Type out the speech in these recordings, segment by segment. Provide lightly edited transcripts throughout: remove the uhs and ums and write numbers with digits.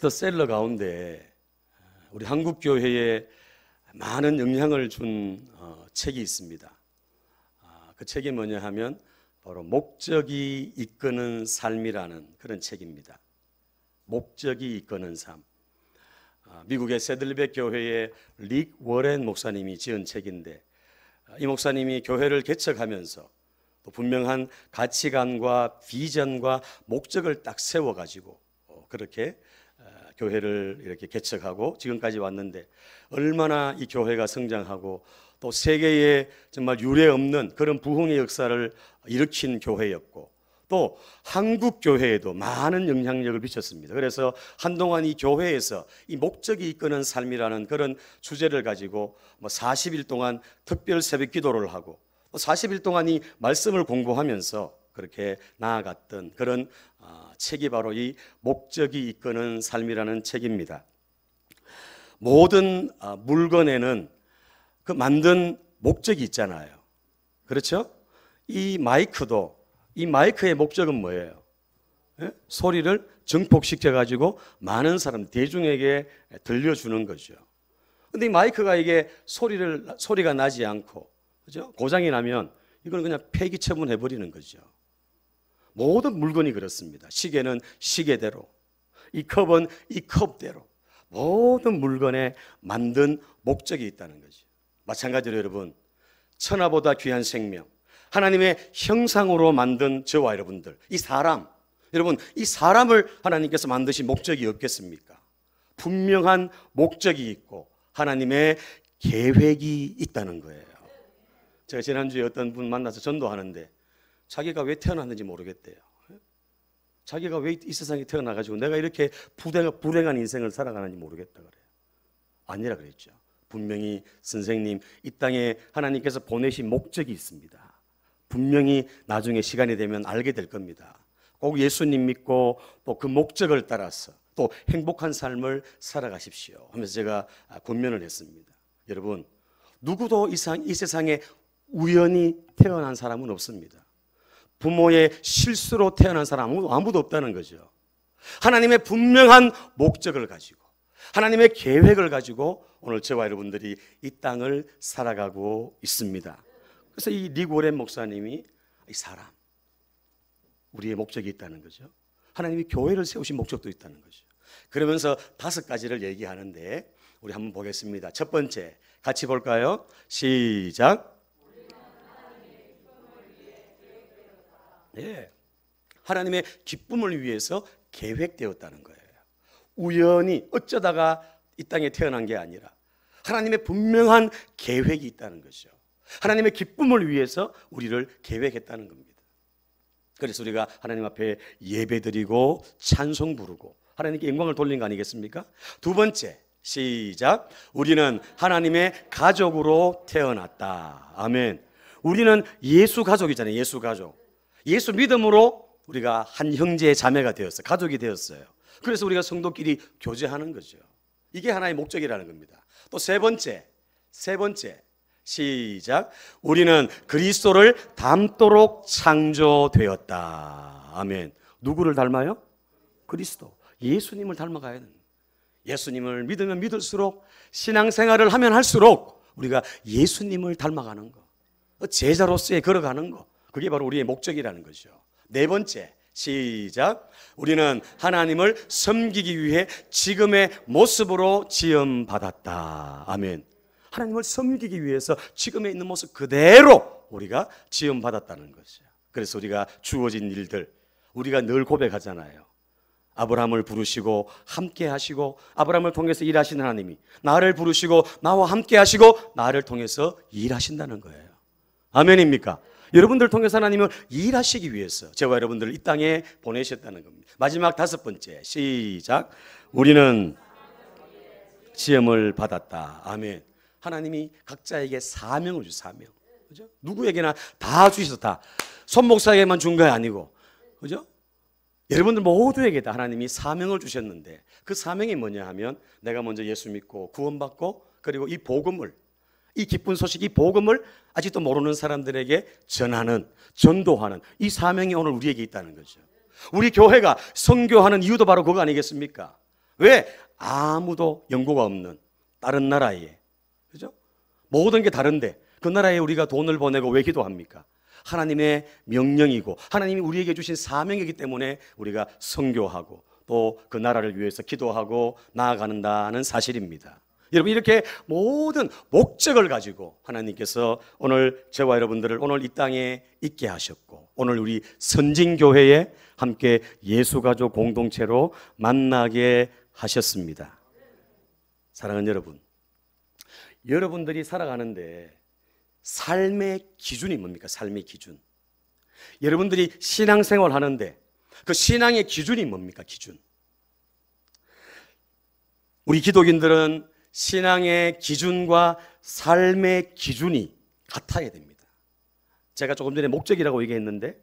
베스트셀러 가운데 우리 한국 교회에 많은 영향을 준 책이 있습니다. 그 책이 뭐냐 하면 바로 목적이 이끄는 삶이라는 그런 책입니다. 목적이 이끄는 삶. 미국의 세들백 교회의 릭 워렌 목사님이 지은 책인데, 이 목사님이 교회를 개척하면서 또 분명한 가치관과 비전과 목적을 딱 세워가지고 그렇게 교회를 이렇게 개척하고 지금까지 왔는데, 얼마나 이 교회가 성장하고 또 세계에 정말 유례 없는 그런 부흥의 역사를 일으킨 교회였고, 또 한국 교회에도 많은 영향력을 미쳤습니다. 그래서 한동안 이 교회에서 이 목적이 이끄는 삶이라는 그런 주제를 가지고 40일 동안 특별 새벽 기도를 하고 40일 동안 이 말씀을 공부하면서 그렇게 나아갔던 그런 책이 바로 이 목적이 이끄는 삶이라는 책입니다. 모든 물건에는 그 만든 목적이 있잖아요. 그렇죠? 이 마이크도, 이 마이크의 목적은 뭐예요? 소리를 증폭시켜가지고 많은 사람, 대중에게 들려주는 거죠. 근데 이 마이크가 이게 소리가 나지 않고, 그죠? 고장이 나면 이건 그냥 폐기 처분해버리는 거죠. 모든 물건이 그렇습니다. 시계는 시계대로, 이 컵은 이 컵대로 모든 물건에 만든 목적이 있다는 거죠. 마찬가지로 여러분, 천하보다 귀한 생명, 하나님의 형상으로 만든 저와 여러분들, 이 사람, 여러분 이 사람을 하나님께서 만드신 목적이 없겠습니까? 분명한 목적이 있고 하나님의 계획이 있다는 거예요. 제가 지난주에 어떤 분 만나서 전도하는데 자기가 왜 태어났는지 모르겠대요. 자기가 왜 이 세상에 태어나가지고 내가 이렇게 불행한 인생을 살아가는지 모르겠다 그래요. 아니라 그랬죠. 분명히 선생님, 이 땅에 하나님께서 보내신 목적이 있습니다. 분명히 나중에 시간이 되면 알게 될 겁니다. 꼭 예수님 믿고 또 그 목적을 따라서 또 행복한 삶을 살아가십시오 하면서 제가 권면을 했습니다. 여러분, 누구도 이 세상에 우연히 태어난 사람은 없습니다. 부모의 실수로 태어난 사람 아무도 없다는 거죠. 하나님의 분명한 목적을 가지고 하나님의 계획을 가지고 오늘 저와 여러분들이 이 땅을 살아가고 있습니다. 그래서 이 릭 워렌 목사님이 이 사람, 우리의 목적이 있다는 거죠. 하나님이 교회를 세우신 목적도 있다는 거죠. 그러면서 5가지를 얘기하는데 우리 한번 보겠습니다. 첫 번째, 같이 볼까요? 시작. 네, 하나님의 기쁨을 위해서 계획되었다는 거예요. 우연히 어쩌다가 이 땅에 태어난 게 아니라 하나님의 분명한 계획이 있다는 거죠. 하나님의 기쁨을 위해서 우리를 계획했다는 겁니다. 그래서 우리가 하나님 앞에 예배드리고 찬송 부르고 하나님께 영광을 돌린 거 아니겠습니까? 두 번째, 시작. 우리는 하나님의 가족으로 태어났다. 아멘. 우리는 예수 가족이잖아요. 예수 가족. 예수 믿음으로 우리가 한 형제 자매가 되었어요. 가족이 되었어요. 그래서 우리가 성도끼리 교제하는 거죠. 이게 하나의 목적이라는 겁니다. 또 세 번째, 시작. 우리는 그리스도를 닮도록 창조되었다. 아멘. 누구를 닮아요? 그리스도. 예수님을 닮아가야 됩니다. 예수님을 믿으면 믿을수록, 신앙생활을 하면 할수록 우리가 예수님을 닮아가는 거, 제자로서의 걸어가는 거, 그게 바로 우리의 목적이라는 거죠. 네 번째, 시작. 우리는 하나님을 섬기기 위해 지금의 모습으로 지음받았다. 아멘. 하나님을 섬기기 위해서 지금에 있는 모습 그대로 우리가 지음받았다는 거죠. 그래서 우리가 주어진 일들, 우리가 늘 고백하잖아요. 아브라함을 부르시고 함께 하시고, 아브라함을 통해서 일하시는 하나님이 나를 부르시고 나와 함께 하시고 나를 통해서 일하신다는 거예요. 아멘입니까? 여러분들 통해서 하나님을 일하시기 위해서 저와 여러분들을 이 땅에 보내셨다는 겁니다. 마지막 5번째, 시작. 우리는 시험을 받았다. 아멘. 하나님이 각자에게 사명을 주셔. 사명. 그죠? 누구에게나 다 주셔서 다. 손 목사에게만 준 거 아니고, 그죠? 여러분들 모두에게 다 하나님이 사명을 주셨는데, 그 사명이 뭐냐 하면 내가 먼저 예수 믿고 구원받고, 그리고 이 복음을, 이 기쁜 소식, 이 복음을 아직도 모르는 사람들에게 전하는, 전도하는 이 사명이 오늘 우리에게 있다는 거죠. 우리 교회가 선교하는 이유도 바로 그거 아니겠습니까? 왜? 아무도 연고가 없는 다른 나라에, 그죠? 모든 게 다른데 그 나라에 우리가 돈을 보내고 왜 기도합니까? 하나님의 명령이고 하나님이 우리에게 주신 사명이기 때문에 우리가 선교하고 또 그 나라를 위해서 기도하고 나아가는다는 사실입니다. 여러분, 이렇게 모든 목적을 가지고 하나님께서 오늘 저와 여러분들을 오늘 이 땅에 있게 하셨고 오늘 우리 선진교회에 함께 예수가족 공동체로 만나게 하셨습니다. 사랑하는 여러분, 여러분들이 살아가는데 삶의 기준이 뭡니까? 삶의 기준. 여러분들이 신앙생활 하는데 그 신앙의 기준이 뭡니까? 기준. 우리 기독인들은 신앙의 기준과 삶의 기준이 같아야 됩니다. 제가 조금 전에 목적이라고 얘기했는데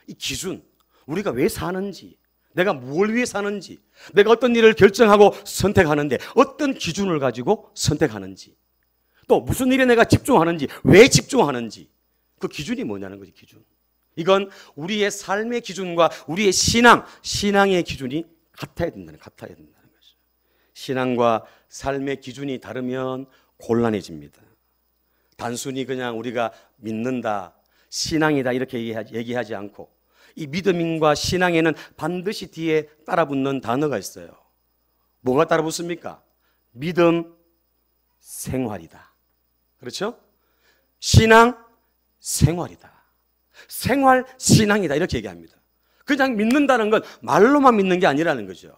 이 기준, 우리가 왜 사는지, 내가 뭘 위해 사는지, 내가 어떤 일을 결정하고 선택하는데 어떤 기준을 가지고 선택하는지, 또 무슨 일에 내가 집중하는지, 왜 집중하는지, 그 기준이 뭐냐는 거지. 기준. 이건 우리의 삶의 기준과 우리의 신앙의 기준이 같아야 된다는 거죠. 신앙과 삶의 기준이 다르면 곤란해집니다. 단순히 그냥 우리가 믿는다, 신앙이다 이렇게 얘기하지 않고 이 믿음과 신앙에는 반드시 뒤에 따라붙는 단어가 있어요. 뭐가 따라붙습니까? 믿음, 생활이다. 그렇죠? 신앙, 생활이다. 생활, 신앙이다 이렇게 얘기합니다. 그냥 믿는다는 건 말로만 믿는 게 아니라는 거죠.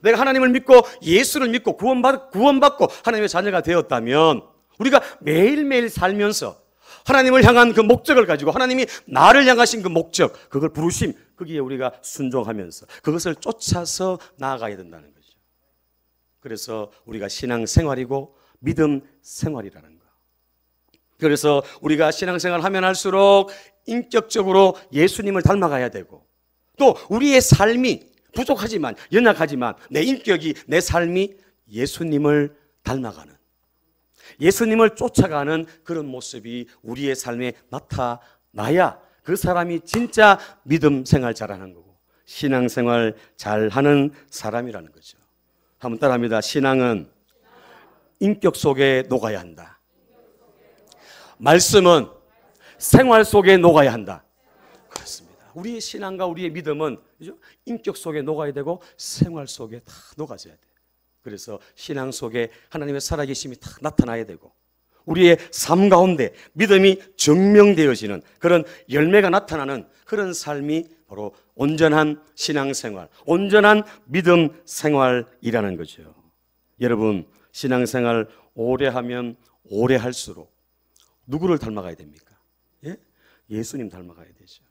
내가 하나님을 믿고 예수를 믿고 구원받고 하나님의 자녀가 되었다면 우리가 매일매일 살면서 하나님을 향한 그 목적을 가지고 하나님이 나를 향하신 그 목적, 그걸 부르심, 거기에 우리가 순종하면서 그것을 쫓아서 나아가야 된다는 거죠. 그래서 우리가 신앙생활이고 믿음 생활이라는 거. 그래서 우리가 신앙생활 하면 할수록 인격적으로 예수님을 닮아가야 되고 또 우리의 삶이 부족하지만 연약하지만 내 인격이 내 삶이 예수님을 닮아가는, 예수님을 쫓아가는 그런 모습이 우리의 삶에 나타나야 그 사람이 진짜 믿음 생활 잘하는 거고 신앙생활 잘하는 사람이라는 거죠. 한번 따라합니다. 신앙은 인격 속에 녹아야 한다. 말씀은 생활 속에 녹아야 한다. 그렇습니다. 우리의 신앙과 우리의 믿음은 인격 속에 녹아야 되고 생활 속에 다 녹아져야 돼요. 그래서 신앙 속에 하나님의 살아계심이 다 나타나야 되고 우리의 삶 가운데 믿음이 증명되어지는 그런 열매가 나타나는 그런 삶이 바로 온전한 신앙생활, 온전한 믿음 생활이라는 거죠. 여러분, 신앙생활 오래 하면 오래 할수록 누구를 닮아가야 됩니까? 예? 예수님 닮아가야 되죠.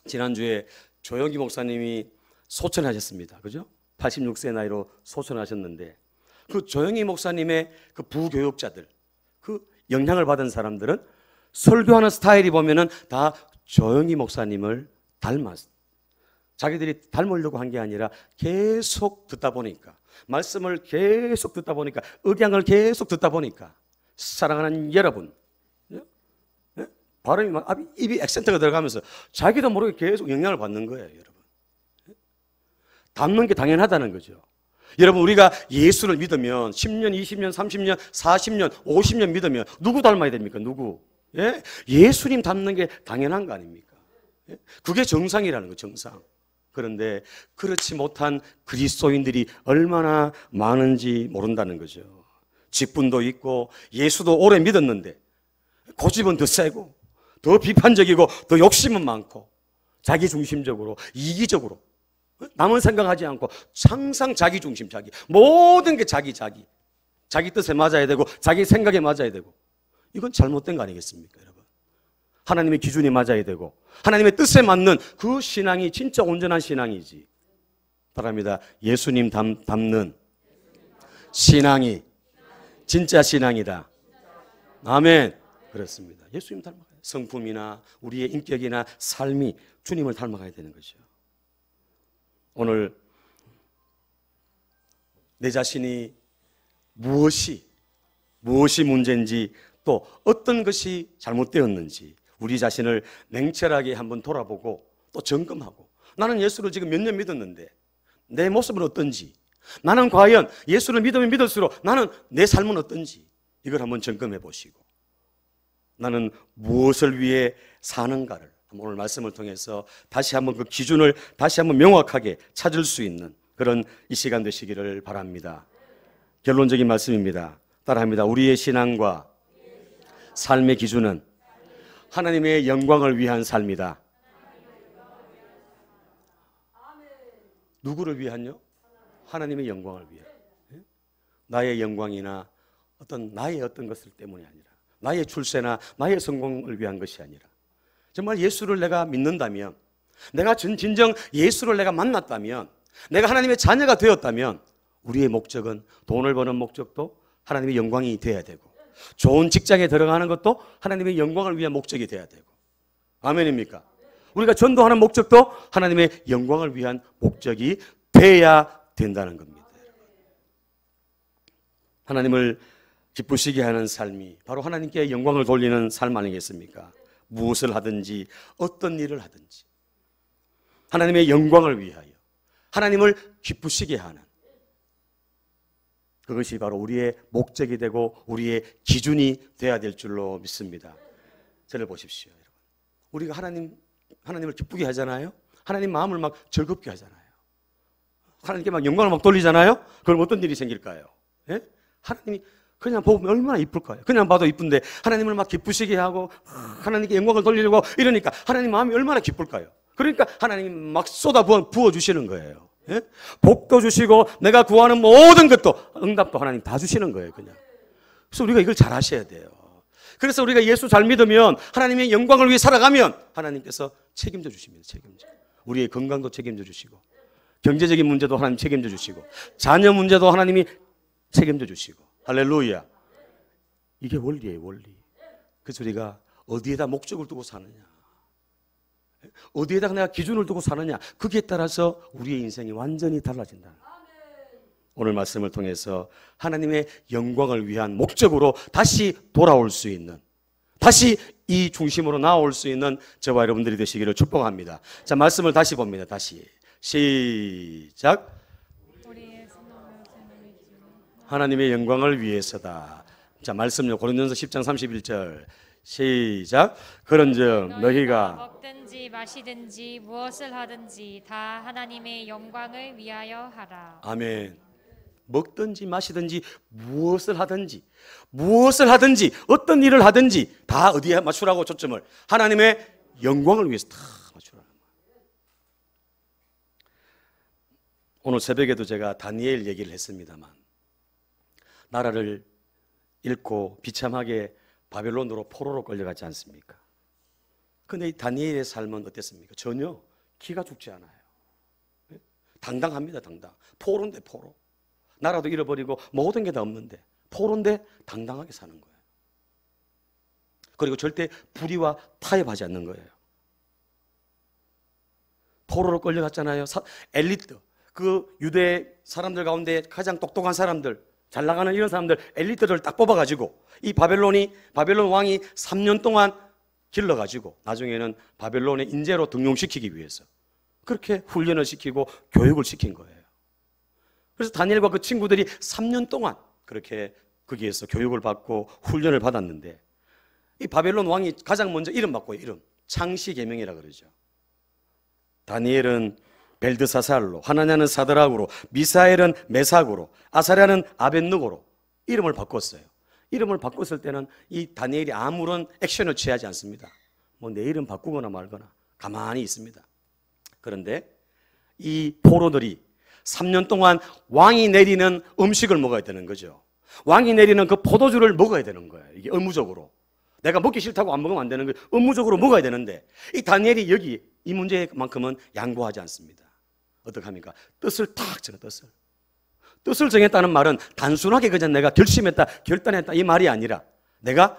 지난주에 조영기 목사님이 소천하셨습니다. 그죠? 86세 나이로 소천하셨는데 그 조영기 목사님의 그 부교육자들, 그 영향을 받은 사람들은 설교하는 스타일이 보면은 다 조영기 목사님을 닮았어요. 자기들이 닮으려고 한 게 아니라 계속 듣다 보니까, 말씀을 계속 듣다 보니까, 억양을 계속 듣다 보니까, 사랑하는 여러분, 발음이 막 입이 액센트가 들어가면서 자기도 모르게 계속 영향을 받는 거예요, 여러분. 닮는 게 당연하다는 거죠. 여러분, 우리가 예수를 믿으면 10년, 20년, 30년, 40년, 50년 믿으면 누구 닮아야 됩니까? 누구? 예? 예수님 닮는 게 당연한 거 아닙니까? 예? 그게 정상이라는 거, 정상. 그런데 그렇지 못한 그리스도인들이 얼마나 많은지 모른다는 거죠. 직분도 있고 예수도 오래 믿었는데 고집은 더 세고 더 비판적이고 더 욕심은 많고 자기중심적으로 이기적으로 남은 생각하지 않고 항상 자기중심, 모든 게 자기 뜻에 맞아야 되고 자기 생각에 맞아야 되고 이건 잘못된 거 아니겠습니까, 여러분? 하나님의 기준이 맞아야 되고 하나님의 뜻에 맞는 그 신앙이 진짜 온전한 신앙이지. 바랍니다. 예수님 닮는 신앙이 진짜 신앙이다. 아멘. 그렇습니다. 예수님 닮아가요. 성품이나 우리의 인격이나 삶이 주님을 닮아가야 되는 거죠. 오늘 내 자신이 무엇이 문제인지 또 어떤 것이 잘못되었는지 우리 자신을 냉철하게 한번 돌아보고 또 점검하고 나는 예수를 지금 몇 년 믿었는데 내 모습은 어떤지 나는 과연 예수를 믿으면 믿을수록 나는 내 삶은 어떤지 이걸 한번 점검해 보시고 나는 무엇을 위해 사는가를 오늘 말씀을 통해서 다시 한번 그 기준을 다시 한번 명확하게 찾을 수 있는 그런 이 시간 되시기를 바랍니다. 결론적인 말씀입니다. 따라합니다. 우리의 신앙과 삶의 기준은 하나님의 영광을 위한 삶이다. 누구를 위한요? 하나님의 영광을 위해. 나의 영광이나 나의 어떤 것을 때문이 아니라 나의 출세나 나의 성공을 위한 것이 아니라 정말 예수를 내가 믿는다면, 내가 진정 예수를 내가 만났다면, 내가 하나님의 자녀가 되었다면 우리의 목적은 돈을 버는 목적도 하나님의 영광이 되어야 되고 좋은 직장에 들어가는 것도 하나님의 영광을 위한 목적이 되어야 되고 아멘입니까? 우리가 전도하는 목적도 하나님의 영광을 위한 목적이 돼야 된다는 겁니다. 하나님을 기쁘시게 하는 삶이 바로 하나님께 영광을 돌리는 삶 아니겠습니까? 무엇을 하든지 어떤 일을 하든지 하나님의 영광을 위하여 하나님을 기쁘시게 하는 그것이 바로 우리의 목적이 되고 우리의 기준이 되어야 될 줄로 믿습니다. 저를 보십시오, 여러분. 우리가 하나님을 기쁘게 하잖아요. 하나님 마음을 막 즐겁게 하잖아요. 하나님께 막 영광을 막 돌리잖아요. 그럼 어떤 일이 생길까요? 예? 하나님이 그냥 보면 얼마나 이쁠까요? 그냥 봐도 이쁜데 하나님을 막 기쁘시게 하고 하나님께 영광을 돌리려고 이러니까 하나님 마음이 얼마나 기쁠까요? 그러니까 하나님 막 쏟아 부어주시는 거예요. 예? 복도 주시고 내가 구하는 모든 것도 응답도 하나님 다 주시는 거예요. 그냥. 그래서 우리가 이걸 잘 하셔야 돼요. 그래서 우리가 예수 잘 믿으면 하나님의 영광을 위해 살아가면 하나님께서 책임져 주십니다. 책임져. 우리의 건강도 책임져 주시고 경제적인 문제도 하나님 책임져 주시고 자녀 문제도 하나님이 책임져 주시고 할렐루야. 이게 원리예요, 원리. 그래서 우리가 어디에다 목적을 두고 사느냐, 어디에다가 내가 기준을 두고 사느냐, 거기에 따라서 우리의 인생이 완전히 달라진다. 오늘 말씀을 통해서 하나님의 영광을 위한 목적으로 다시 돌아올 수 있는, 다시 이 중심으로 나올 수 있는 저와 여러분들이 되시기를 축복합니다. 자, 말씀을 다시 봅니다. 다시 시작. 하나님의 영광을 위해서다. 자, 말씀요. 고린도전서 10장 31절 시작. 그런즉 너희가 먹든지 마시든지 무엇을 하든지 다 하나님의 영광을 위하여 하라. 아멘. 먹든지 마시든지 무엇을 하든지 어떤 일을 하든지 다 어디에 맞추라고 초점을 하나님의 영광을 위해서 다 맞추라는 거예요. 오늘 새벽에도 제가 다니엘 얘기를 했습니다만 나라를 잃고 비참하게 바벨론으로 포로로 끌려갔지 않습니까? 그런데 이 다니엘의 삶은 어땠습니까? 전혀 기가 죽지 않아요. 당당합니다. 당당. 포로인데 포로. 나라도 잃어버리고 모든 게 다 없는데 포로인데 당당하게 사는 거예요. 그리고 절대 불의와 타협하지 않는 거예요. 포로로 끌려갔잖아요. 엘리트, 그 유대 사람들 가운데 가장 똑똑한 사람들, 잘 나가는 이런 사람들, 엘리트를 딱 뽑아가지고 이 바벨론 왕이 3년 동안 길러가지고 나중에는 바벨론의 인재로 등용시키기 위해서 그렇게 훈련을 시키고 교육을 시킨 거예요. 그래서 다니엘과 그 친구들이 3년 동안 그렇게 거기에서 교육을 받고 훈련을 받았는데 이 바벨론 왕이 가장 먼저 이름 바꿔요. 이름 창시계명이라 그러죠. 다니엘은 벨드사살로, 하나냐는 사드락으로, 미사엘은 메삭으로, 아사랴는 아벳느고로 이름을 바꿨어요. 이름을 바꿨을 때는 이 다니엘이 아무런 액션을 취하지 않습니다. 뭐 내 이름 바꾸거나 말거나 가만히 있습니다. 그런데 이 포로들이 3년 동안 왕이 내리는 음식을 먹어야 되는 거죠. 왕이 내리는 그 포도주를 먹어야 되는 거예요. 이게 의무적으로. 내가 먹기 싫다고 안 먹으면 안 되는 거예요. 의무적으로 먹어야 되는데 이 다니엘이 여기 이 문제만큼은 양보하지 않습니다. 어떻게 합니까? 뜻을 탁 정해. 뜻을 정했다는 말은 단순하게 그냥 내가 결심했다, 결단했다 이 말이 아니라 내가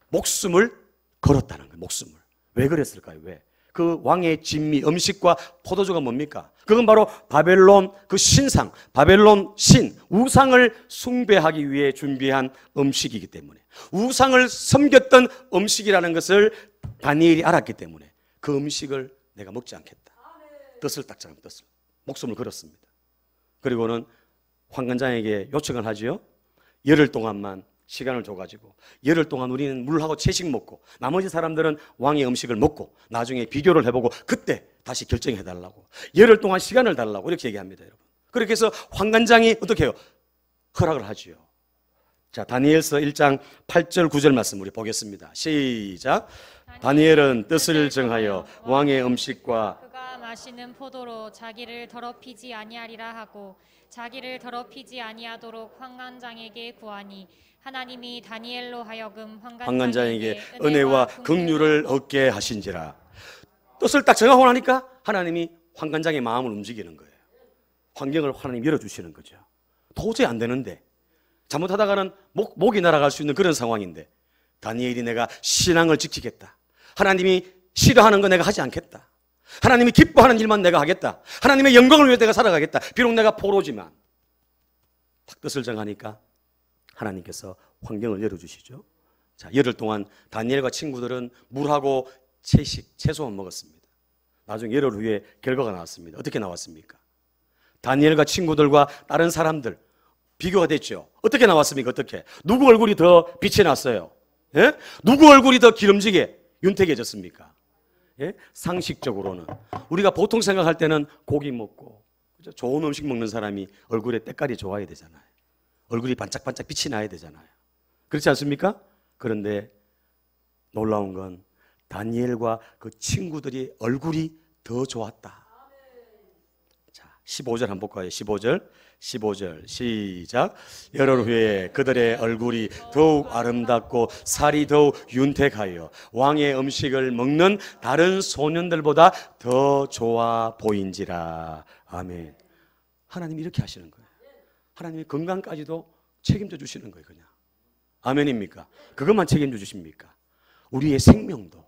목숨을 걸었다는 거예요. 목숨을. 왜 그랬을까요? 왜? 그 왕의 진미, 음식과 포도주가 뭡니까? 그건 바로 바벨론 그 신상, 바벨론 신, 우상을 숭배하기 위해 준비한 음식이기 때문에 우상을 섬겼던 음식이라는 것을 다니엘이 알았기 때문에 그 음식을 내가 먹지 않겠다. 뜻을 딱 정하면 뜻을. 목숨을 걸었습니다. 그리고는 환관장에게 요청을 하지요. 열흘 동안만 시간을 줘가지고 열흘 동안 우리는 물하고 채식 먹고 나머지 사람들은 왕의 음식을 먹고 나중에 비교를 해보고 그때 다시 결정해달라고, 열흘 동안 시간을 달라고 이렇게 얘기합니다, 여러분. 그렇게 해서 환관장이 어떻게 해요? 허락을 하지요. 자, 다니엘서 1장 8절 9절 말씀 우리 보겠습니다. 시작. 다니엘은 뜻을 정하여 왕의 음식과 그가 마시는 포도로 자기를 더럽히지 아니하리라 하고 자기를 더럽히지 아니하도록 환관장에게 구하니 하나님이 다니엘로 하여금 환관장에게 은혜와 긍휼을 얻게 하신지라. 뜻을 딱 정하고 나니까 하나님이 환관장의 마음을 움직이는 거예요. 환경을 하나님 열어주시는 거죠. 도저히 안 되는데, 잘못하다가는 목이 날아갈 수 있는 그런 상황인데, 다니엘이 내가 신앙을 지키겠다, 하나님이 싫어하는 거 내가 하지 않겠다, 하나님이 기뻐하는 일만 내가 하겠다, 하나님의 영광을 위해 내가 살아가겠다, 비록 내가 포로지만, 딱 뜻을 정하니까 하나님께서 환경을 열어주시죠. 자, 열흘 동안 다니엘과 친구들은 물하고 채소만 먹었습니다. 나중에 열흘 후에 결과가 나왔습니다. 어떻게 나왔습니까? 다니엘과 친구들과 다른 사람들 비교가 됐죠. 어떻게 나왔습니까? 어떻게? 누구 얼굴이 더 빛이 났어요? 예? 누구 얼굴이 더 기름지게 윤택해졌습니까? 예? 상식적으로는 우리가 보통 생각할 때는 고기 먹고 그죠? 좋은 음식 먹는 사람이 얼굴에 때깔이 좋아야 되잖아요. 얼굴이 반짝반짝 빛이 나야 되잖아요. 그렇지 않습니까? 그런데 놀라운 건 다니엘과 그 친구들이 얼굴이 더 좋았다. 자, 15절 한번 볼까요? 15절 시작. 열흘 후에 그들의 얼굴이 더욱 아름답고 살이 더욱 윤택하여 왕의 음식을 먹는 다른 소년들보다 더 좋아 보인지라. 아멘. 하나님이 이렇게 하시는 거예요. 하나님이 건강까지도 책임져 주시는 거예요. 그냥. 아멘입니까? 그것만 책임져 주십니까? 우리의 생명도,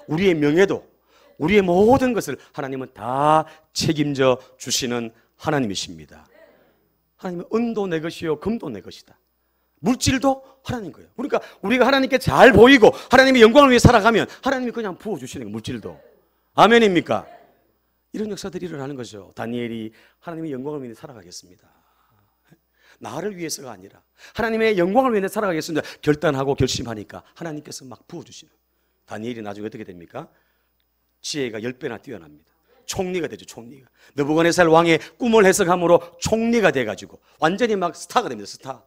우리의 명예도, 우리의 모든 것을 하나님은 다 책임져 주시는 하나님이십니다. 하나님은 은도 내 것이요 금도 내 것이다. 물질도 하나님 거예요. 그러니까 우리가 하나님께 잘 보이고 하나님의 영광을 위해 살아가면 하나님이 그냥 부어주시는 거예요. 물질도. 아멘입니까? 이런 역사들이 일어나는 거죠. 다니엘이 하나님의 영광을 위해 살아가겠습니다, 나를 위해서가 아니라 하나님의 영광을 위해 살아가겠습니다 결단하고 결심하니까 하나님께서 막 부어주시는. 다니엘이 나중에 어떻게 됩니까? 지혜가 10배나 뛰어납니다. 총리가 되죠. 총리가. 느부갓네살 왕의 꿈을 해석함으로 총리가 돼가지고 완전히 막 스타가 됩니다. 스타.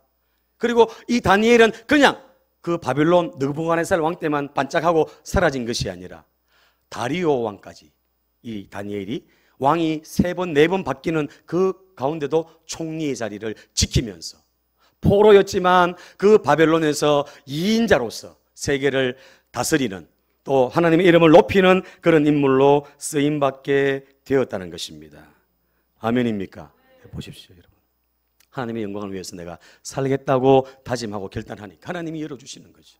그리고 이 다니엘은 그냥 그 바빌론 느부갓네살 왕 때만 반짝하고 사라진 것이 아니라 다리오 왕까지 이 다니엘이 왕이 3번, 4번 바뀌는 그 가운데도 총리의 자리를 지키면서 포로였지만 그 바벨론에서 2인자로서 세계를 다스리는, 또 하나님의 이름을 높이는 그런 인물로 쓰임받게 되었다는 것입니다. 아멘입니까? 보십시오, 여러분. 하나님의 영광을 위해서 내가 살겠다고 다짐하고 결단하니까 하나님이 열어주시는 거죠.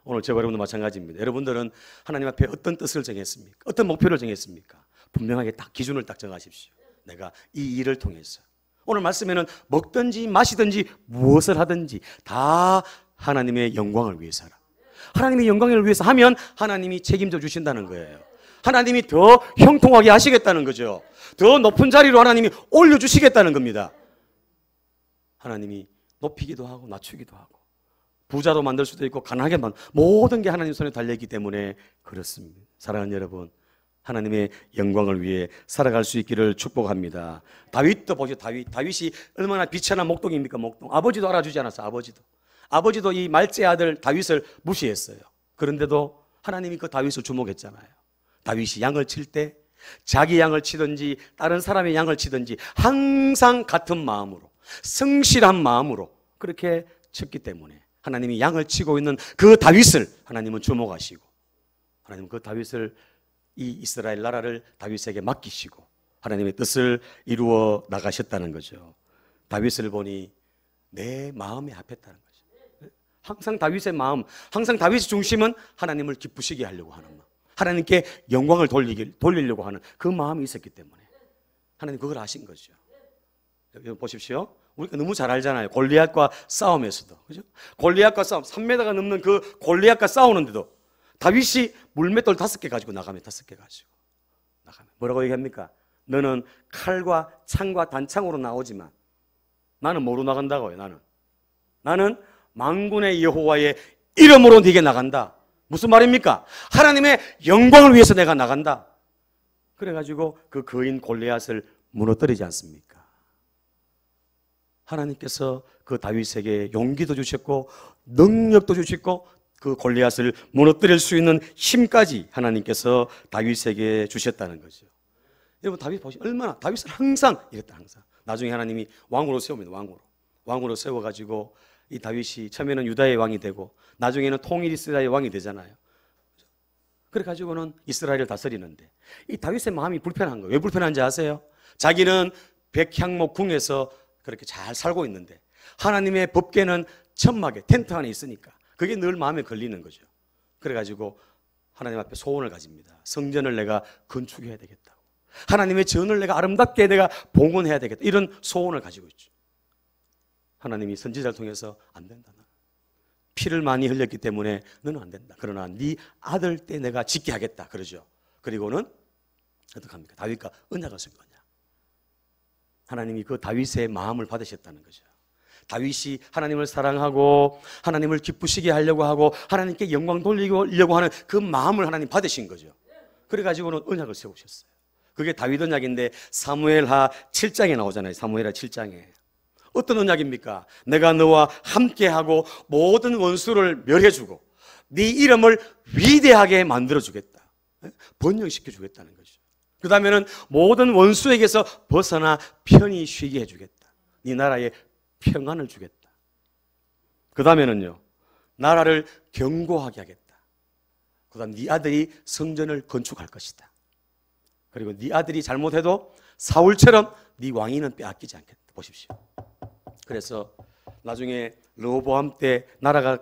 오늘 저와 여러분도 마찬가지입니다. 여러분들은 하나님 앞에 어떤 뜻을 정했습니까? 어떤 목표를 정했습니까? 분명하게 딱 기준을 딱 정하십시오. 내가 이 일을 통해서 오늘 말씀에는 먹든지 마시든지 무엇을 하든지 다 하나님의 영광을 위해서라. 하나님의 영광을 위해서 하면 하나님이 책임져 주신다는 거예요. 하나님이 더 형통하게 하시겠다는 거죠. 더 높은 자리로 하나님이 올려주시겠다는 겁니다. 하나님이 높이기도 하고 낮추기도 하고 부자도 만들 수도 있고 가난하게 만들, 모든 게 하나님 손에 달려있기 때문에 그렇습니다. 사랑하는 여러분, 하나님의 영광을 위해 살아갈 수 있기를 축복합니다. 다윗도 보죠. 다윗이 얼마나 비천한 목동입니까? 목동. 아버지도 알아주지 않았어요. 아버지도 이 말제 아들 다윗을 무시했어요. 그런데도 하나님이 그 다윗을 주목했잖아요. 다윗이 양을 칠 때 자기 양을 치든지 다른 사람의 양을 치든지 항상 같은 마음으로, 성실한 마음으로 그렇게 쳤기 때문에 하나님이 양을 치고 있는 그 다윗을 하나님은 주목하시고, 하나님은 그 다윗을, 이 이스라엘 나라를 다윗에게 맡기시고 하나님의 뜻을 이루어 나가셨다는 거죠. 다윗을 보니 내 마음에 합했다는 거죠. 항상 다윗의 마음, 항상 다윗의 중심은 하나님을 기쁘시게 하려고 하는 마음, 하나님께 영광을 돌리려고 하는 그 마음이 있었기 때문에 하나님 그걸 아신 거죠. 여러분 보십시오. 우리가 너무 잘 알잖아요. 골리앗과 싸움에서도, 그죠? 골리앗과 싸움, 3m가 넘는 그 골리앗과 싸우는데도 다윗이 물맷돌 5개 가지고 나가면 5개 가지고 나가면 뭐라고 얘기합니까? 너는 칼과 창과 단창으로 나오지만 나는 뭐로 나간다고요? 나는 만군의 여호와의 이름으로 네게 나간다. 무슨 말입니까? 하나님의 영광을 위해서 내가 나간다. 그래가지고 그 거인 골리앗을 무너뜨리지 않습니까? 하나님께서 그 다윗에게 용기도 주셨고 능력도 주셨고 그 골리앗을 무너뜨릴 수 있는 힘까지 하나님께서 다윗에게 주셨다는 거죠. 여러분, 다윗 보시면 얼마나, 다윗은 항상 이랬다. 항상 나중에 하나님이 왕으로 세웁니다. 왕으로 세워가지고 이 다윗이 처음에는 유다의 왕이 되고 나중에는 통일 이스라엘의 왕이 되잖아요. 그래가지고는 이스라엘을 다스리는데 이 다윗의 마음이 불편한 거예요. 왜 불편한지 아세요? 자기는 백향목 궁에서 그렇게 잘 살고 있는데 하나님의 법궤는 천막에 텐트 안에 있으니까 그게 늘 마음에 걸리는 거죠. 그래가지고 하나님 앞에 소원을 가집니다. 성전을 내가 건축해야 되겠다고, 하나님의 전을 내가 아름답게 내가 봉헌해야 되겠다, 이런 소원을 가지고 있죠. 하나님이 선지자를 통해서 안 된다, 피를 많이 흘렸기 때문에 너는 안 된다. 그러나 네 아들 때 내가 짓게 하겠다 그러죠. 그리고는 어떡합니까? 다윗과 언약을 쓴 거냐. 하나님이 그 다윗의 마음을 받으셨다는 거죠. 다윗이 하나님을 사랑하고 하나님을 기쁘시게 하려고 하고 하나님께 영광 돌리려고 하는 그 마음을 하나님 받으신 거죠. 그래가지고는 언약을 세우셨어요. 그게 다윗 언약인데 사무엘하 7장에 나오잖아요. 사무엘하 7장에 어떤 언약입니까? 내가 너와 함께하고 모든 원수를 멸해주고 네 이름을 위대하게 만들어주겠다, 번영시켜주겠다는 거죠. 그 다음에는 모든 원수에게서 벗어나 편히 쉬게 해주겠다, 네 나라에 평안을 주겠다. 그 다음에는요, 나라를 견고하게 하겠다. 그 다음 네 아들이 성전을 건축할 것이다. 그리고 네 아들이 잘못해도 사울처럼 네 왕위는 빼앗기지 않겠다. 보십시오. 그래서 나중에 르호보암 때 나라가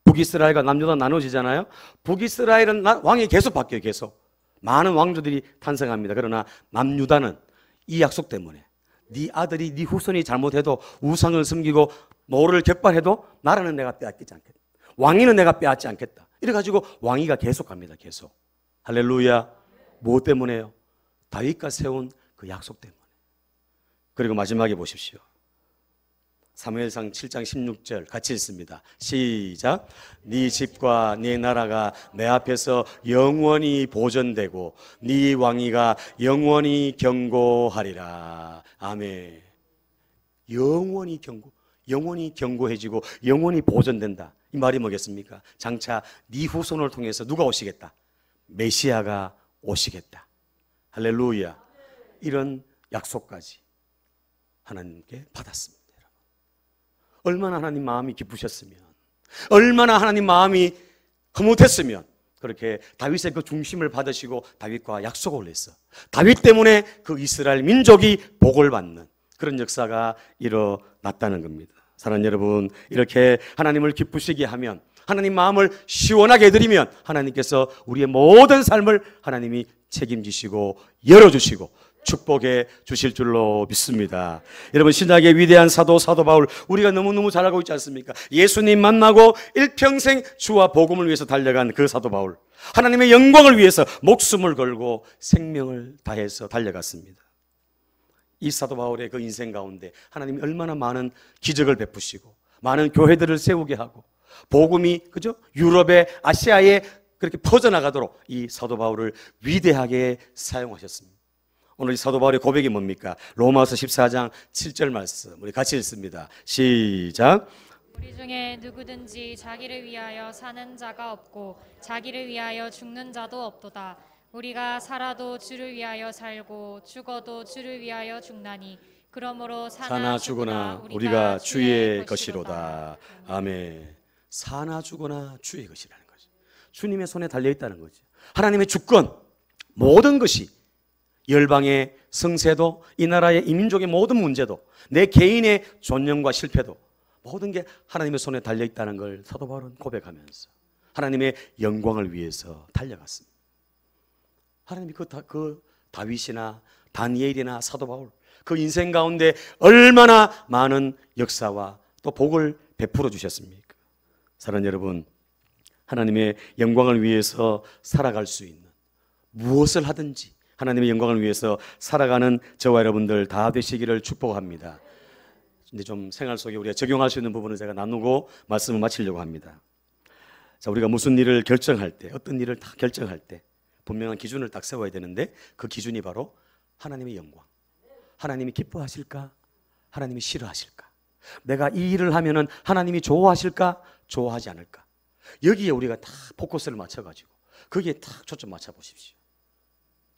북이스라엘과 남유다 나눠지잖아요. 북이스라엘은 왕이 계속 바뀌어요. 계속 많은 왕조들이 탄생합니다. 그러나 남유다는 이 약속 때문에 네 아들이 네 후손이 잘못해도 우상을 섬기고 노를 격발해도 나라는 내가 빼앗기지 않겠다, 왕위는 내가 빼앗지 않겠다. 이래가지고 왕위가 계속 갑니다. 계속. 할렐루야. 무엇 때문에요? 다윗과 세운 그 약속 때문에. 그리고 마지막에 보십시오. 사무엘상 7장 16절 같이 읽습니다. 시작. 네 집과 네 나라가 내 앞에서 영원히 보존되고 네 왕위가 영원히 견고하리라. 아멘. 영원히 견고해지고 영원히 보존된다. 이 말이 뭐겠습니까? 장차 네 후손을 통해서 누가 오시겠다? 메시아가 오시겠다. 할렐루야. 이런 약속까지 하나님께 받았습니다. 얼마나 하나님 마음이 기쁘셨으면, 얼마나 하나님 마음이 흐뭇했으면 그렇게 다윗의 그 중심을 받으시고 다윗과 약속을 했어. 다윗 때문에 그 이스라엘 민족이 복을 받는 그런 역사가 일어났다는 겁니다. 사랑하는 여러분, 이렇게 하나님을 기쁘시게 하면, 하나님 마음을 시원하게 해드리면 하나님께서 우리의 모든 삶을 하나님이 책임지시고 열어주시고 축복해 주실 줄로 믿습니다. 여러분, 신약의 위대한 사도 바울, 우리가 너무너무 잘 알고 있지 않습니까? 예수님 만나고 일평생 주와 복음을 위해서 달려간 그 사도 바울, 하나님의 영광을 위해서 목숨을 걸고 생명을 다해서 달려갔습니다. 이 사도 바울의 그 인생 가운데 하나님이 얼마나 많은 기적을 베푸시고 많은 교회들을 세우게 하고 복음이 그죠? 유럽에, 아시아에 그렇게 퍼져나가도록 이 사도 바울을 위대하게 사용하셨습니다. 오늘 이 사도 바울의 고백이 뭡니까? 로마서 14장 7절 말씀 우리 같이 읽습니다. 시작. 우리 중에 누구든지 자기를 위하여 사는 자가 없고 자기를 위하여 죽는 자도 없도다. 우리가 살아도 주를 위하여 살고 죽어도 주를 위하여 죽나니 그러므로 사나 죽으나 우리가 주의 것이로다. 아멘. 사나 죽으나 주의 것이라는 거죠. 주님의 손에 달려있다는 거죠. 하나님의 주권, 모든 것이, 열방의 성세도, 이 나라의 이 민족의 모든 문제도, 내 개인의 존영과 실패도 모든 게 하나님의 손에 달려있다는 걸 사도 바울은 고백하면서 하나님의 영광을 위해서 달려갔습니다. 하나님이 그 다윗이나 다니엘이나 사도 바울 그 인생 가운데 얼마나 많은 역사와 또 복을 베풀어 주셨습니까? 사랑하는 여러분, 하나님의 영광을 위해서 살아갈 수 있는, 무엇을 하든지 하나님의 영광을 위해서 살아가는 저와 여러분들 다 되시기를 축복합니다. 이제 좀 생활 속에 우리가 적용할 수 있는 부분을 제가 나누고 말씀을 마치려고 합니다. 자, 우리가 무슨 일을 결정할 때, 어떤 일을 다 결정할 때 분명한 기준을 딱 세워야 되는데 그 기준이 바로 하나님의 영광. 하나님이 기뻐하실까? 하나님이 싫어하실까? 내가 이 일을 하면은 하나님이 좋아하실까? 좋아하지 않을까? 여기에 우리가 다 포커스를 맞춰가지고 거기에 딱 초점 맞춰 보십시오.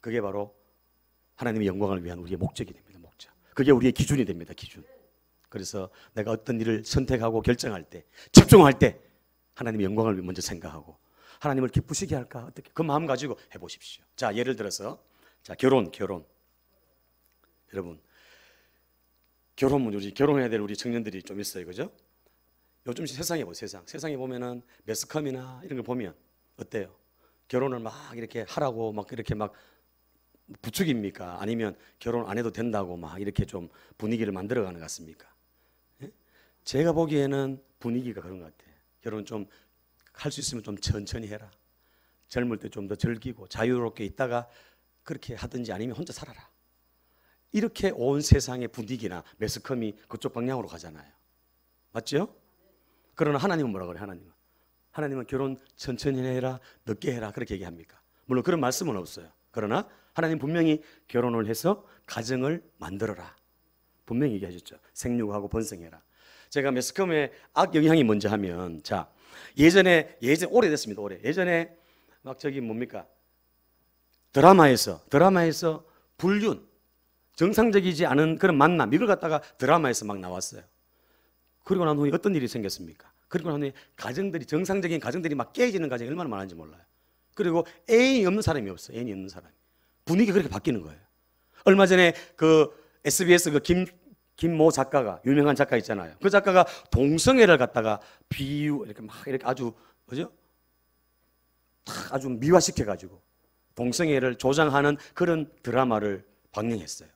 그게 바로 하나님의 영광을 위한 우리의 목적이 됩니다. 목적. 그게 우리의 기준이 됩니다. 기준. 그래서 내가 어떤 일을 선택하고 결정할 때, 집중할 때 하나님의 영광을 먼저 생각하고 하나님을 기쁘시게 할까? 어떻게? 그 마음 가지고 해보십시오. 자, 예를 들어서 자, 결혼. 여러분, 결혼은 우리 결혼해야 될 우리 청년들이 좀 있어요, 그죠? 요즘 세상에 보세요. 세상에 보면은 매스컴이나 이런 걸 보면 어때요? 결혼을 막 이렇게 하라고 막 이렇게 막 부추깁니까? 아니면 결혼 안 해도 된다고 막 이렇게 좀 분위기를 만들어가는 것 같습니까? 예? 제가 보기에는 분위기가 그런 것 같아요. 결혼 좀 할 수 있으면 좀 천천히 해라. 젊을 때 좀 더 즐기고 자유롭게 있다가 그렇게 하든지 아니면 혼자 살아라. 이렇게 온 세상의 분위기나 매스컴이 그쪽 방향으로 가잖아요. 맞죠? 그러나 하나님은 뭐라 그래요? 하나님은 결혼 천천히 해라, 늦게 해라 그렇게 얘기합니까? 물론 그런 말씀은 없어요. 그러나 하나님 분명히 결혼을 해서 가정을 만들어라. 분명히 얘기하셨죠. 생육하고 번성해라. 제가 매스컴의 악영향이 뭔지 하면, 자, 예전에 오래됐습니다. 예전에 막 저기 뭡니까? 드라마에서 불륜, 정상적이지 않은 그런 만남, 이걸 갖다가 드라마에서 막 나왔어요. 그리고 난 후에 어떤 일이 생겼습니까? 그리고 난 후에 정상적인 가정들이 막 깨지는 가정이 얼마나 많은지 몰라요. 그리고 애인이 없는 사람이 없어요. 애인이 없는 사람이. 분위기가 그렇게 바뀌는 거예요. 얼마 전에 그 SBS 그 김모 작가가, 유명한 작가 있잖아요. 그 작가가 동성애를 갖다가 이렇게 막 이렇게 아주, 그죠? 아주 미화시켜가지고 동성애를 조장하는 그런 드라마를 방영했어요.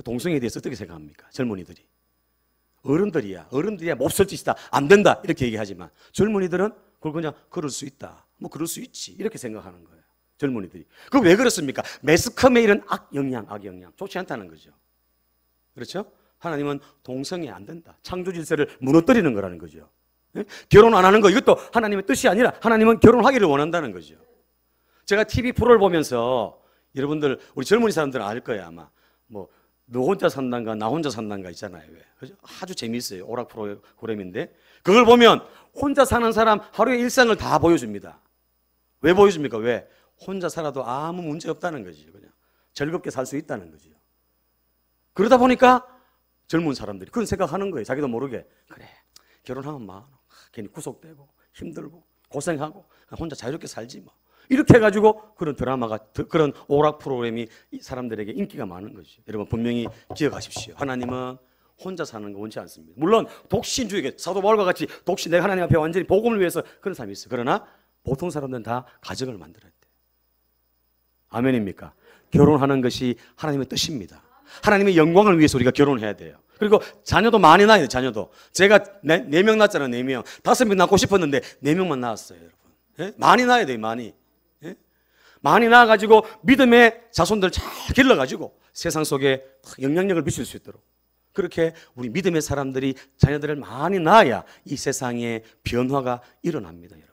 동성애에 대해서 어떻게 생각합니까? 젊은이들이. 어른들이야 몹쓸 짓이다, 안 된다 이렇게 얘기하지만 젊은이들은 그걸 그냥 그럴 수 있다, 뭐 그럴 수 있지 이렇게 생각하는 거예요. 젊은이들이. 그 왜 그렇습니까? 매스컴의 이런 악영향 좋지 않다는 거죠. 그렇죠? 하나님은 동성애 안 된다, 창조 질서를 무너뜨리는 거라는 거죠. 예? 결혼 안 하는 거, 이것도 하나님의 뜻이 아니라 하나님은 결혼하기를 원한다는 거죠. 제가 TV 프로를 보면서 여러분들, 우리 젊은 사람들은 알 거예요. 아마 뭐 너 혼자 산단가 나 혼자 산단가 있잖아요. 왜? 그죠? 아주 재미있어요. 오락 프로그램인데 그걸 보면 혼자 사는 사람 하루의 일상을 다 보여줍니다. 왜 보여줍니까? 왜? 혼자 살아도 아무 문제 없다는 거지. 그냥 즐겁게 살 수 있다는 거죠. 그러다 보니까 젊은 사람들이 그런 생각하는 거예요. 자기도 모르게. 그래, 결혼하면 막 괜히 구속되고 힘들고 고생하고 혼자 자유롭게 살지 뭐. 이렇게 해가지고 그런 드라마가, 그런 오락 프로그램이 이 사람들에게 인기가 많은 거죠. 여러분 분명히 기억하십시오. 하나님은 혼자 사는 거 원치 않습니다. 물론 독신주의가, 사도 바울과 같이 독신, 내가 하나님 앞에 완전히 복음을 위해서 그런 사람이 있어요. 그러나 보통 사람들은 다 가정을 만들어야 돼요. 아멘입니까? 결혼하는 것이 하나님의 뜻입니다. 하나님의 영광을 위해서 우리가 결혼해야 돼요. 그리고 자녀도 많이 낳아야 돼요. 자녀도. 제가 4명 낳았잖아요. 4명. 5명 낳고 싶었는데 4명만 낳았어요. 여러분. 예? 많이 낳아야 돼요. 많이. 예? 많이 낳아가지고 믿음의 자손들 잘 길러가지고 세상 속에 영향력을 미칠 수 있도록, 그렇게 우리 믿음의 사람들이 자녀들을 많이 낳아야 이 세상에 변화가 일어납니다. 여러분.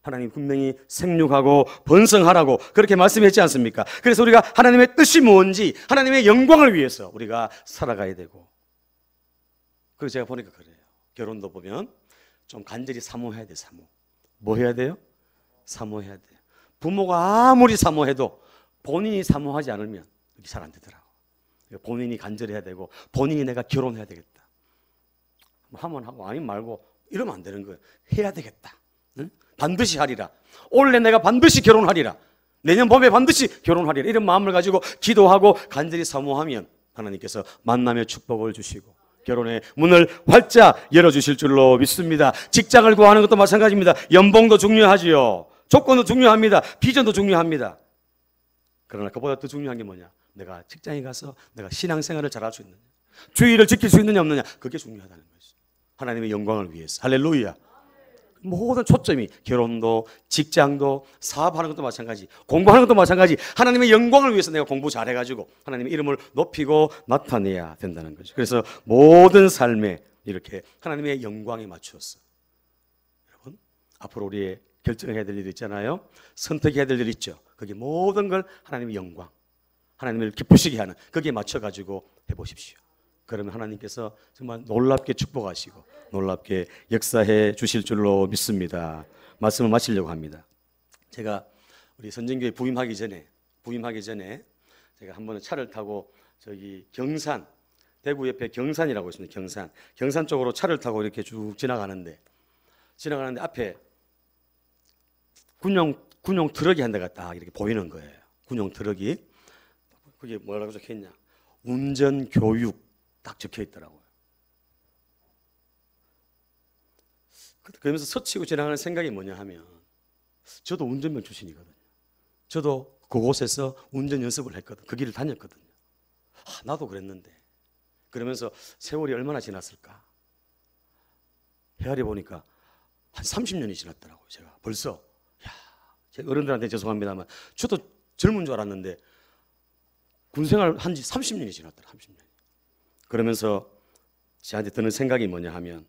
하나님 분명히 생육하고 번성하라고 그렇게 말씀했지 않습니까? 그래서 우리가 하나님의 뜻이 뭔지, 하나님의 영광을 위해서 우리가 살아가야 되고, 그래서 제가 보니까 그래요. 결혼도 보면 좀 간절히 사모해야 돼. 뭐 해야 돼요? 사모해야 돼요. 부모가 아무리 사모해도 본인이 사모하지 않으면 이게 잘 안 되더라고. 본인이 간절해야 되고, 본인이 내가 결혼해야 되겠다, 뭐 하면 하고 아니면 말고 이러면 안 되는 거예요. 해야 되겠다. 응? 반드시 하리라. 올해 내가 반드시 결혼하리라. 내년 봄에 반드시 결혼하리라. 이런 마음을 가지고 기도하고 간절히 사모하면 하나님께서 만남의 축복을 주시고 결혼의 문을 활짝 열어주실 줄로 믿습니다. 직장을 구하는 것도 마찬가지입니다. 연봉도 중요하지요. 조건도 중요합니다. 비전도 중요합니다. 그러나 그보다 더 중요한 게 뭐냐? 내가 직장에 가서 내가 신앙생활을 잘할 수 있느냐, 주의를 지킬 수 있느냐 없느냐, 그게 중요하다는 것이죠. 하나님의 영광을 위해서. 할렐루야. 모든 초점이 결혼도, 직장도, 사업하는 것도 마찬가지, 공부하는 것도 마찬가지, 하나님의 영광을 위해서 내가 공부 잘해가지고 하나님의 이름을 높이고 나타내야 된다는 거죠. 그래서 모든 삶에 이렇게 하나님의 영광에 맞추었어. 여러분, 앞으로 우리의 결정해야 될 일이 있잖아요. 선택해야 될 일이 있죠. 거기 모든 걸 하나님의 영광, 하나님을 기쁘시게 하는 거기에 맞춰가지고 해보십시오. 그러면 하나님께서 정말 놀랍게 축복하시고 놀랍게 역사해 주실 줄로 믿습니다. 말씀을 마치려고 합니다. 제가 우리 선진교회 부임하기 전에 제가 한 번은 차를 타고 저기 경산, 대구 옆에 경산이라고 있습니다. 경산 쪽으로 차를 타고 이렇게 쭉 지나가는데 앞에 군용 트럭이 한 대가 딱 이렇게 보이는 거예요. 군용 트럭이. 그게 뭐라고 적혀있냐? 운전 교육 딱 적혀 있더라고요. 그러면서 스치고 지나가는 생각이 뭐냐 하면, 저도 운전면 출신이거든요. 저도 그곳에서 운전 연습을 했거든. 그 길을 다녔거든요. 나도 그랬는데. 그러면서 세월이 얼마나 지났을까? 헤아려 보니까 한 30년이 지났더라고요. 제가 벌써. 제가 어른들한테 죄송합니다만 저도 젊은 줄 알았는데 군생활 한 지 30년이 지났더라. 30년. 그러면서 저한테 드는 생각이 뭐냐 하면,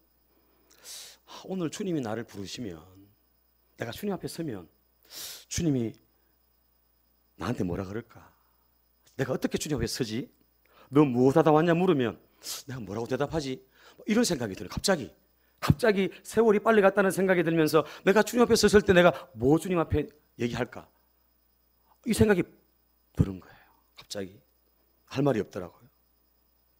오늘 주님이 나를 부르시면, 내가 주님 앞에 서면 주님이 나한테 뭐라 그럴까? 내가 어떻게 주님 앞에 서지? 너 무엇 하다 왔냐 물으면 내가 뭐라고 대답하지? 이런 생각이 들어요. 갑자기 세월이 빨리 갔다는 생각이 들면서 내가 주님 앞에 섰을 때 내가 뭐 주님 앞에 얘기할까? 이 생각이 드는 거예요. 갑자기 할 말이 없더라고요.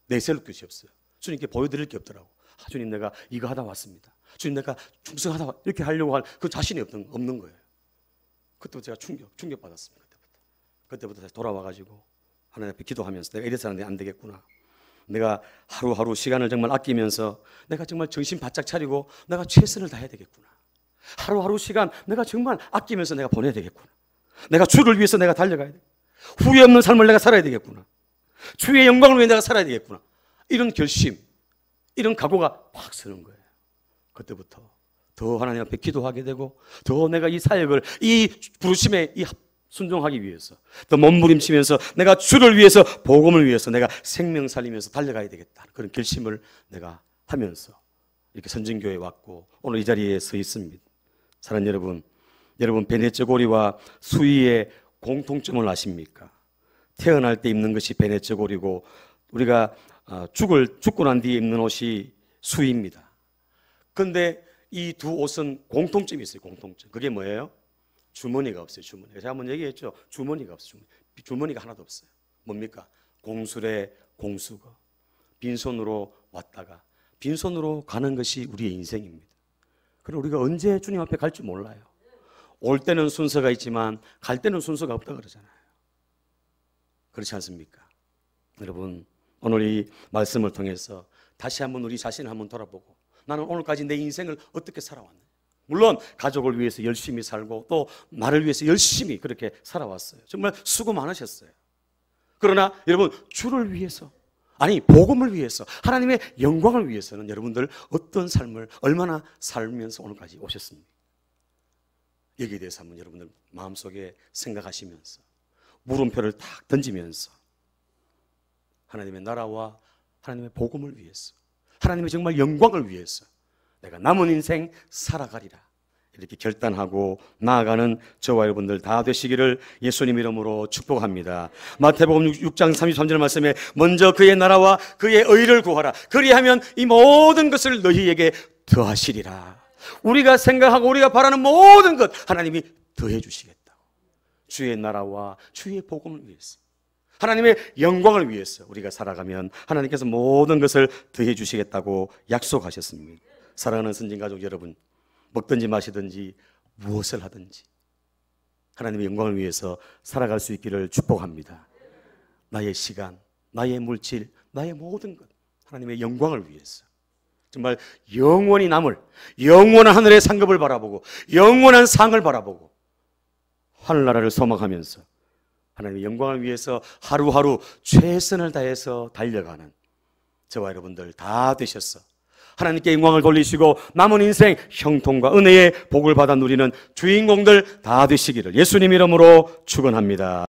내세울 것이 없어요. 주님께 보여드릴 게 없더라고. 주님, 내가 이거 하다 왔습니다. 주님, 내가 충성하다 이렇게 하려고 할 그 자신이 없는 거예요. 그때부터 제가 충격받았습니다. 그때부터 다시 돌아와가지고 하나님 앞에 기도하면서 내가 이래서는 안 되겠구나. 내가 하루하루 시간을 정말 아끼면서 내가 정말 정신 바짝 차리고 내가 최선을 다해야 되겠구나. 하루하루 시간 내가 정말 아끼면서 내가 보내야 되겠구나. 내가 주를 위해서 내가 달려가야 돼. 후회 없는 삶을 내가 살아야 되겠구나. 주의 영광을 위해 내가 살아야 되겠구나. 이런 결심, 이런 각오가 확 서는 거예요. 그때부터 더 하나님 앞에 기도하게 되고 더 내가 이 사역을, 이 부르심에 순종하기 위해서 더 몸부림치면서 내가 주를 위해서, 복음을 위해서 내가 생명 살리면서 달려가야 되겠다. 그런 결심을 내가 하면서 이렇게 선진교회에 왔고 오늘 이 자리에 서 있습니다. 사랑하는 여러분 베네쩌고리와 수의의 공통점을 아십니까? 태어날 때 입는 것이 베네쩌고리고 우리가 죽고 난 뒤에 입는 옷이 수의입니다. 그런데 이 두 옷은 공통점이 있어요. 공통점. 그게 뭐예요? 주머니가 없어요. 주머니. 제가 한번 얘기했죠. 주머니가 없어요. 주머니가 하나도 없어요. 뭡니까? 공수래 공수거. 빈손으로 왔다가 빈손으로 가는 것이 우리의 인생입니다. 그리고 우리가 언제 주님 앞에 갈 줄 몰라요. 올 때는 순서가 있지만 갈 때는 순서가 없다 그러잖아요. 그렇지 않습니까? 여러분, 오늘 이 말씀을 통해서 다시 한번 우리 자신을 한번 돌아보고 나는 오늘까지 내 인생을 어떻게 살아왔나? 물론 가족을 위해서 열심히 살고 또 나를 위해서 열심히 그렇게 살아왔어요. 정말 수고 많으셨어요. 그러나 여러분, 주를 위해서, 아니 복음을 위해서, 하나님의 영광을 위해서는 여러분들 어떤 삶을 얼마나 살면서 오늘까지 오셨습니까? 여기에 대해서 한번 여러분들 마음속에 생각하시면서 물음표를 탁 던지면서 하나님의 나라와 하나님의 복음을 위해서, 하나님의 정말 영광을 위해서 내가 남은 인생 살아가리라 이렇게 결단하고 나아가는 저와 여러분들 다 되시기를 예수님 이름으로 축복합니다. 마태복음 6장 33절 말씀에 먼저 그의 나라와 그의 의를 구하라. 그리하면 이 모든 것을 너희에게 더하시리라. 우리가 생각하고 우리가 바라는 모든 것 하나님이 더해 주시겠다고. 주의 나라와 주의 복음을 위해서, 하나님의 영광을 위해서 우리가 살아가면 하나님께서 모든 것을 더해 주시겠다고 약속하셨습니다. 사랑하는 선진가족 여러분, 먹든지 마시든지 무엇을 하든지 하나님의 영광을 위해서 살아갈 수 있기를 축복합니다. 나의 시간, 나의 물질, 나의 모든 것 하나님의 영광을 위해서 정말 영원히 남을, 영원한 하늘의 상급을 바라보고 영원한 상을 바라보고 하늘나라를 소망하면서 하나님의 영광을 위해서 하루하루 최선을 다해서 달려가는 저와 여러분들 다 되셔서 하나님께 영광을 돌리시고 남은 인생 형통과 은혜의 복을 받아 누리는 주인공들 다 되시기를 예수님 이름으로 축원합니다.